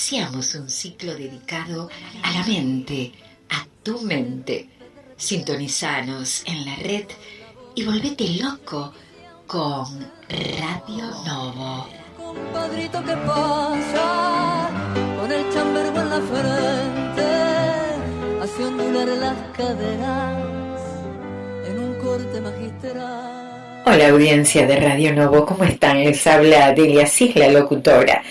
Iniciamos un ciclo dedicado a la mente, a tu mente. Sintonizanos en la red y volvete loco con Radio Novo. Compadrito, ¿qué pasa? Con el chambergo en la frente, hace ondular las caderas en un corte magistral. Hola audiencia de Radio Novo, ¿cómo están? Les habla Delia Cis, la locutora.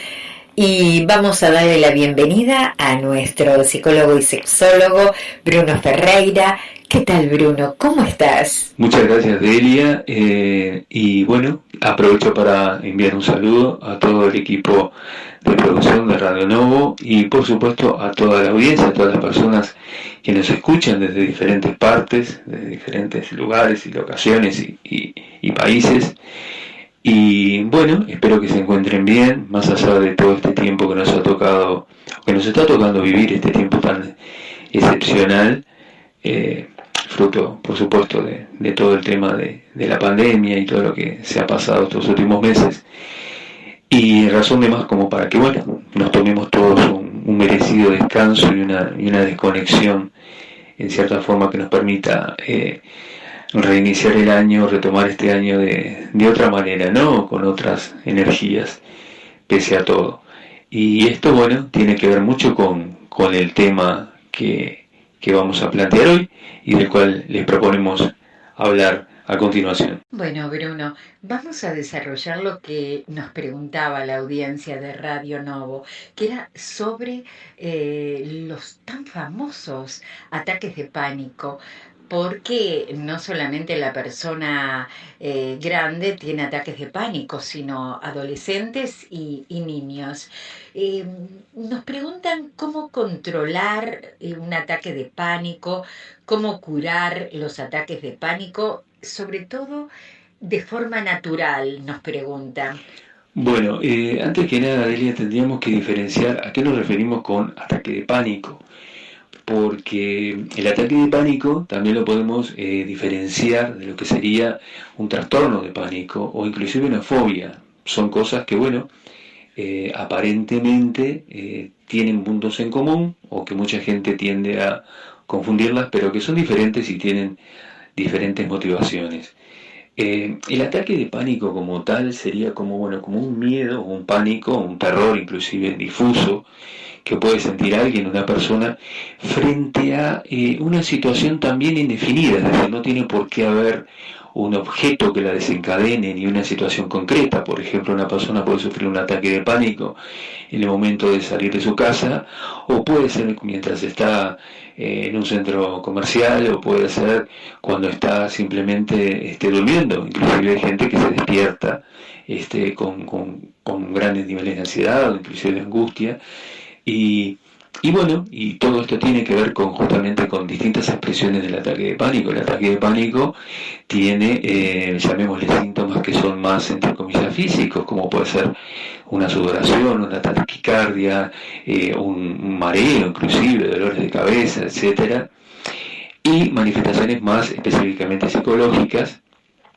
Y vamos a darle la bienvenida a nuestro psicólogo y sexólogo Bruno Ferreira. ¿Qué tal, Bruno? ¿Cómo estás? Muchas gracias, Delia. Y bueno, aprovecho para enviar un saludo a todo el equipo de producción de Radio Novo y por supuesto a toda la audiencia, a todas las personas que nos escuchan desde diferentes partes, desde diferentes lugares y locaciones y países. Y bueno, espero que se encuentren bien, más allá de todo este tiempo que nos ha tocado, que nos está tocando vivir, este tiempo tan excepcional, fruto, por supuesto, de todo el tema de la pandemia y todo lo que se ha pasado estos últimos meses. Y razón de más como para que, bueno, nos tomemos todos un merecido descanso y una desconexión, en cierta forma, que nos permita reiniciar el año, retomar este año de otra manera, ¿no? Con otras energías, pese a todo. Y esto, bueno, tiene que ver mucho con el tema que vamos a plantear hoy y del cual les proponemos hablar a continuación. Bueno, Bruno, vamos a desarrollar lo que nos preguntaba la audiencia de Radio Novo, que era sobre los tan famosos ataques de pánico. Porque no solamente la persona grande tiene ataques de pánico, sino adolescentes y niños. Nos preguntan cómo controlar un ataque de pánico, cómo curar los ataques de pánico, sobre todo de forma natural, nos preguntan. Bueno, antes que nada, Delia, tendríamos que diferenciar a qué nos referimos con ataque de pánico. Porque el ataque de pánico también lo podemos diferenciar de lo que sería un trastorno de pánico o inclusive una fobia. Son cosas que, bueno, aparentemente tienen puntos en común o que mucha gente tiende a confundirlas, pero que son diferentes y tienen diferentes motivaciones. El ataque de pánico como tal sería como un miedo, un pánico, un terror inclusive difuso, que puede sentir alguien, una persona, frente a una situación también indefinida, es decir, no tiene por qué haber un objeto que la desencadene ni una situación concreta. Por ejemplo, una persona puede sufrir un ataque de pánico en el momento de salir de su casa, o puede ser mientras está en un centro comercial, o puede ser cuando está simplemente durmiendo. Inclusive hay gente que se despierta con grandes niveles de ansiedad o inclusive de angustia. Y bueno, y todo esto tiene que ver justamente con distintas expresiones del ataque de pánico. El ataque de pánico tiene, llamémosle, síntomas que son más, entre comillas, físicos, como puede ser una sudoración, una taquicardia, un mareo, inclusive dolores de cabeza, etcétera, y manifestaciones más específicamente psicológicas.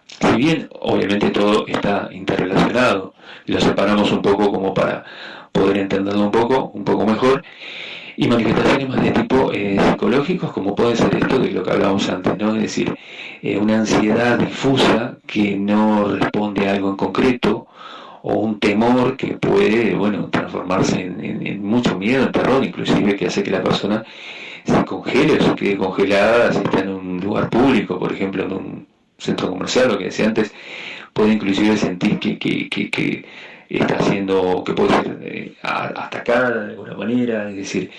Si bien, obviamente, todo está interrelacionado, lo separamos un poco como para poder entenderlo un poco mejor, y manifestaciones más de tipo psicológicos, como puede ser esto de lo que hablábamos antes, ¿no? Es decir, una ansiedad difusa que no responde a algo en concreto, o un temor que puede, transformarse en mucho miedo, en terror, inclusive, que hace que la persona se congele o se quede congelada si está en un lugar público, por ejemplo, en un centro comercial, lo que decía antes, puede inclusive sentir que está haciendo, que puede ser atacada de alguna manera, es decir,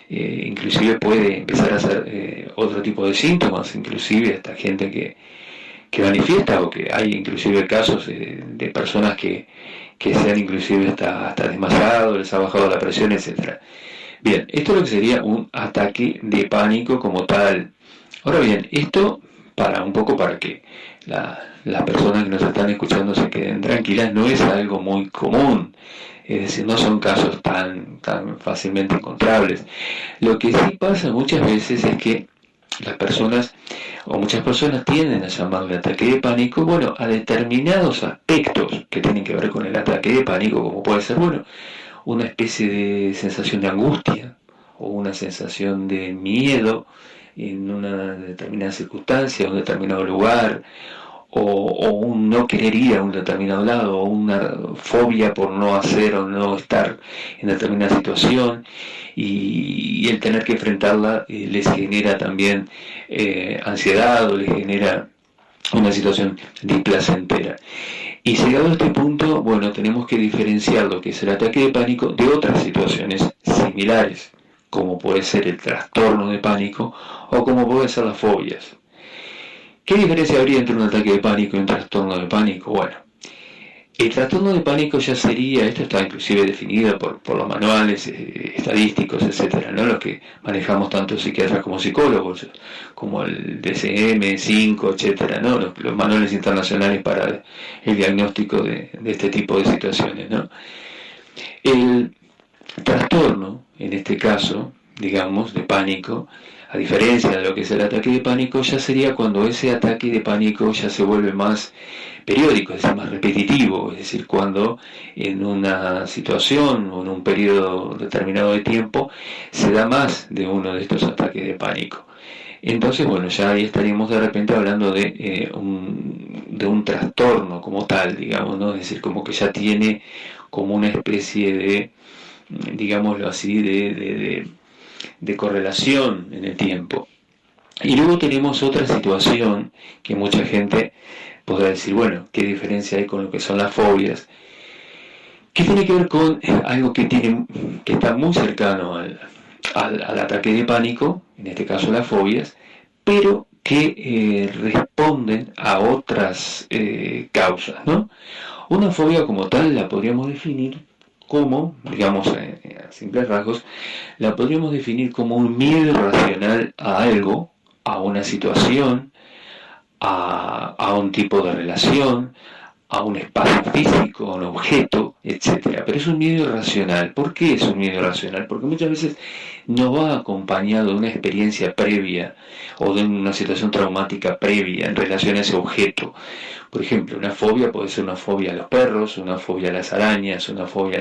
inclusive puede empezar a hacer otro tipo de síntomas, inclusive hasta gente que manifiesta, o que hay inclusive casos de personas que se han inclusive hasta desmayado, les ha bajado la presión, etcétera. Bien, esto es lo que sería un ataque de pánico como tal. Ahora bien, esto para que las personas que nos están escuchando se queden tranquilas, no es algo muy común, es decir, no son casos tan fácilmente encontrables. Lo que sí pasa muchas veces es que muchas personas tienden a llamarle ataque de pánico, a determinados aspectos que tienen que ver con el ataque de pánico, como puede ser, una especie de sensación de angustia o una sensación de miedo en una determinada circunstancia, un determinado lugar, o un no querer ir a un determinado lado, o una fobia por no hacer o no estar en determinada situación, y el tener que enfrentarla les genera también ansiedad, o les genera una situación displacentera. Y llegado a este punto, bueno, tenemos que diferenciar lo que es el ataque de pánico de otras situaciones similares, como puede ser el trastorno de pánico o como pueden ser las fobias. ¿Qué diferencia habría entre un ataque de pánico y un trastorno de pánico? Bueno, el trastorno de pánico ya sería, esto está inclusive definido por los manuales estadísticos, etcétera, ¿no? Los que manejamos tanto psiquiatras como psicólogos, como el DSM-5, etcétera, ¿no? Los manuales internacionales para el diagnóstico de este tipo de situaciones, ¿no? El trastorno, en este caso, digamos, de pánico, a diferencia de lo que es el ataque de pánico, ya sería cuando ese ataque de pánico ya se vuelve más periódico, es decir, más repetitivo, es decir, cuando en una situación o en un periodo determinado de tiempo se da más de uno de estos ataques de pánico. Entonces, bueno, ya ahí estaríamos de repente hablando de un trastorno como tal, digamos, ¿no? Es decir, como que ya tiene como una especie de, digámoslo así, de correlación en el tiempo. Y luego tenemos otra situación que mucha gente podrá decir, bueno, ¿qué diferencia hay con lo que son las fobias? Que tiene que ver con algo que está muy cercano al ataque de pánico, en este caso las fobias, pero que responden a otras causas, ¿no? Una fobia como tal la podríamos definir como, digamos, a simples rasgos, la podríamos definir como un miedo irracional a algo, a una situación, a un tipo de relación, a un espacio físico, a un objeto, etc. Pero es un miedo irracional. ¿Por qué es un miedo irracional? Porque muchas veces no va acompañado de una experiencia previa o de una situación traumática previa en relación a ese objeto. Por ejemplo, una fobia puede ser una fobia a los perros, una fobia a las arañas, una fobia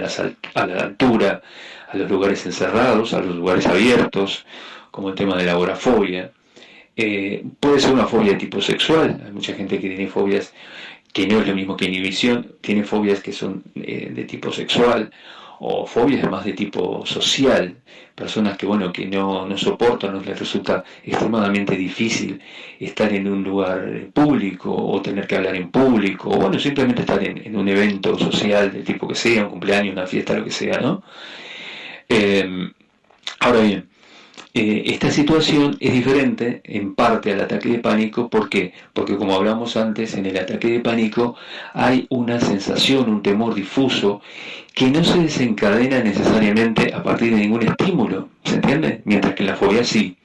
a la altura, a los lugares encerrados, a los lugares abiertos, como el tema de la agorafobia. Puede ser una fobia de tipo sexual. Hay mucha gente que tiene fobias que no es lo mismo que inhibición, tiene fobias que son de tipo sexual, o fobias más de tipo social, personas que bueno, que no soportan, no les resulta extremadamente difícil estar en un lugar público, o tener que hablar en público, o bueno, simplemente estar en un evento social del tipo que sea, un cumpleaños, una fiesta, lo que sea, ¿no? Ahora bien, esta situación es diferente en parte al ataque de pánico. ¿Por qué? Porque como hablamos antes, en el ataque de pánico hay una sensación, un temor difuso que no se desencadena necesariamente a partir de ningún estímulo, ¿se entiende? Mientras que en la fobia sí.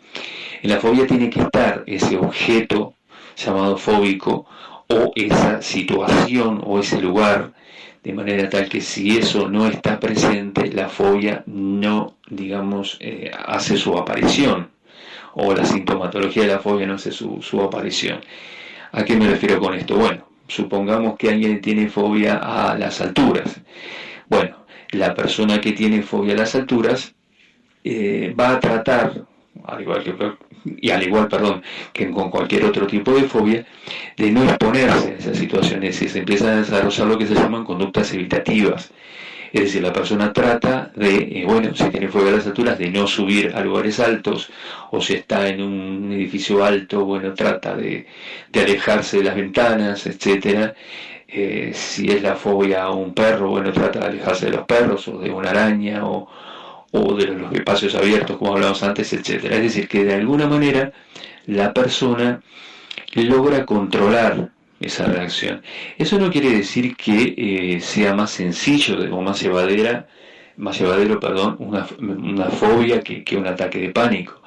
En la fobia tiene que estar ese objeto llamado fóbico, o esa situación o ese lugar, de manera tal que si eso no está presente, la fobia no, digamos, hace su aparición, o la sintomatología de la fobia no hace su aparición. ¿A qué me refiero con esto? Bueno, supongamos que alguien tiene fobia a las alturas. Bueno, la persona que tiene fobia a las alturas va a tratar, al igual que con cualquier otro tipo de fobia, de no exponerse a esas situaciones, y se empiezan a desarrollar lo que se llaman conductas evitativas. Es decir, la persona trata de, bueno, si tiene fobia a las alturas, de no subir a lugares altos, o si está en un edificio alto, bueno, trata de alejarse de las ventanas, etcétera. Si es la fobia a un perro, bueno, trata de alejarse de los perros, o de una araña, o de los espacios abiertos, como hablamos antes, etcétera. Es decir, que de alguna manera la persona logra controlar esa reacción. Eso no quiere decir que sea más sencillo o más llevadero, una fobia que un ataque de pánico.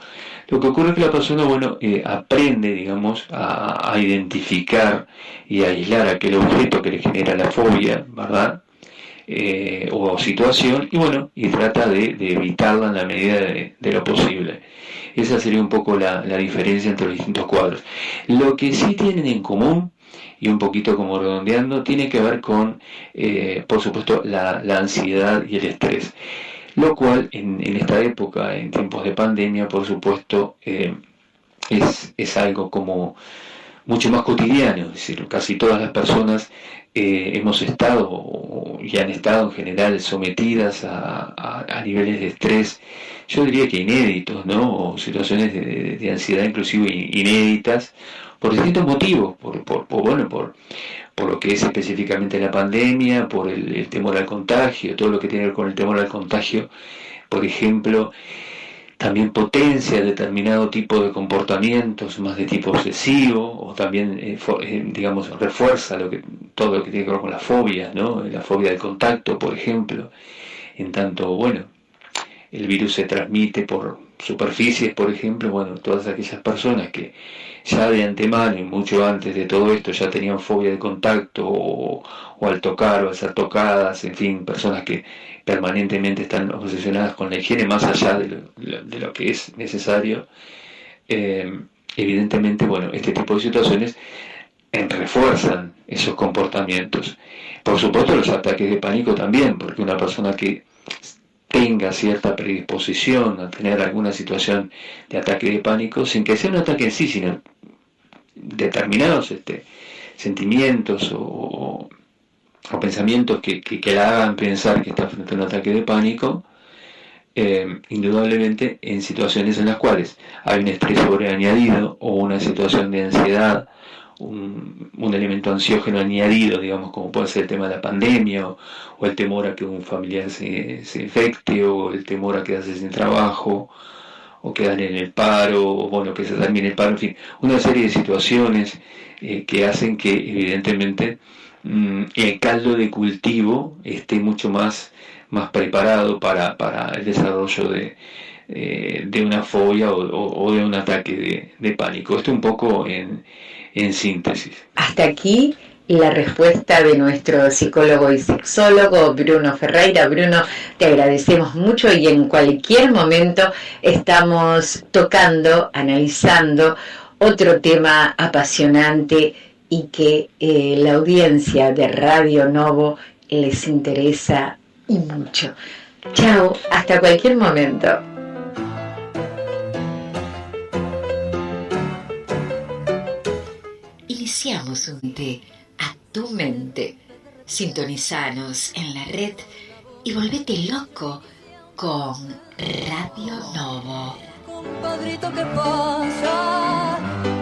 Lo que ocurre es que la persona, bueno, aprende, digamos, a identificar y a aislar aquel objeto que le genera la fobia, ¿verdad? O situación, y bueno, y trata de evitarla en la medida de lo posible. Esa sería un poco la diferencia entre los distintos cuadros. Lo que sí tienen en común y un poquito como redondeando, tiene que ver con, por supuesto, la ansiedad y el estrés. Lo cual en esta época, en tiempos de pandemia, por supuesto, es algo como mucho más cotidiano, es decir, casi todas las personas hemos estado y han estado en general sometidas a niveles de estrés, yo diría que inéditos, ¿no? O situaciones de ansiedad inclusive inéditas, por distintos motivos, por lo que es específicamente la pandemia, por el temor al contagio, todo lo que tiene que ver con el temor al contagio, por ejemplo, también potencia determinado tipo de comportamientos más de tipo obsesivo, o también digamos refuerza todo lo que tiene que ver con las fobias, ¿no? La fobia del contacto, por ejemplo, en tanto, bueno, el virus se transmite por superficies, por ejemplo, bueno, todas aquellas personas que ya de antemano y mucho antes de todo esto ya tenían fobia de contacto o al tocar o al ser tocadas, en fin, personas que permanentemente están obsesionadas con la higiene más allá de lo que es necesario, evidentemente, bueno, este tipo de situaciones refuerzan esos comportamientos. Por supuesto los ataques de pánico también, porque una persona que tenga cierta predisposición a tener alguna situación de ataque de pánico, sin que sea un ataque en sí, sino determinados sentimientos o pensamientos que la hagan pensar que está frente a un ataque de pánico, indudablemente en situaciones en las cuales hay un estrés sobreañadido o una situación de ansiedad, un elemento ansiógeno añadido, digamos, como puede ser el tema de la pandemia o el temor a que un familiar se infecte, o el temor a quedarse sin trabajo o quedar en el paro, o bueno, que se termine el paro, en fin, una serie de situaciones que hacen que evidentemente el caldo de cultivo esté mucho más preparado para el desarrollo de una fobia o de un ataque de pánico. Esto un poco en síntesis. Hasta aquí la respuesta de nuestro psicólogo y sexólogo Bruno Ferreira. Bruno, te agradecemos mucho y en cualquier momento estamos tocando, analizando otro tema apasionante y que la audiencia de Radio Novo les interesa y mucho. Chao, hasta cualquier momento. Iniciamos un té a tu mente. Sintonizanos en la red y volvete loco con Radio Novo. Compadrito, ¿qué pasa?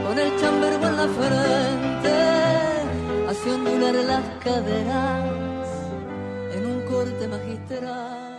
Con el chambergo en la frente, hace ondular las caderas en un corte magistral.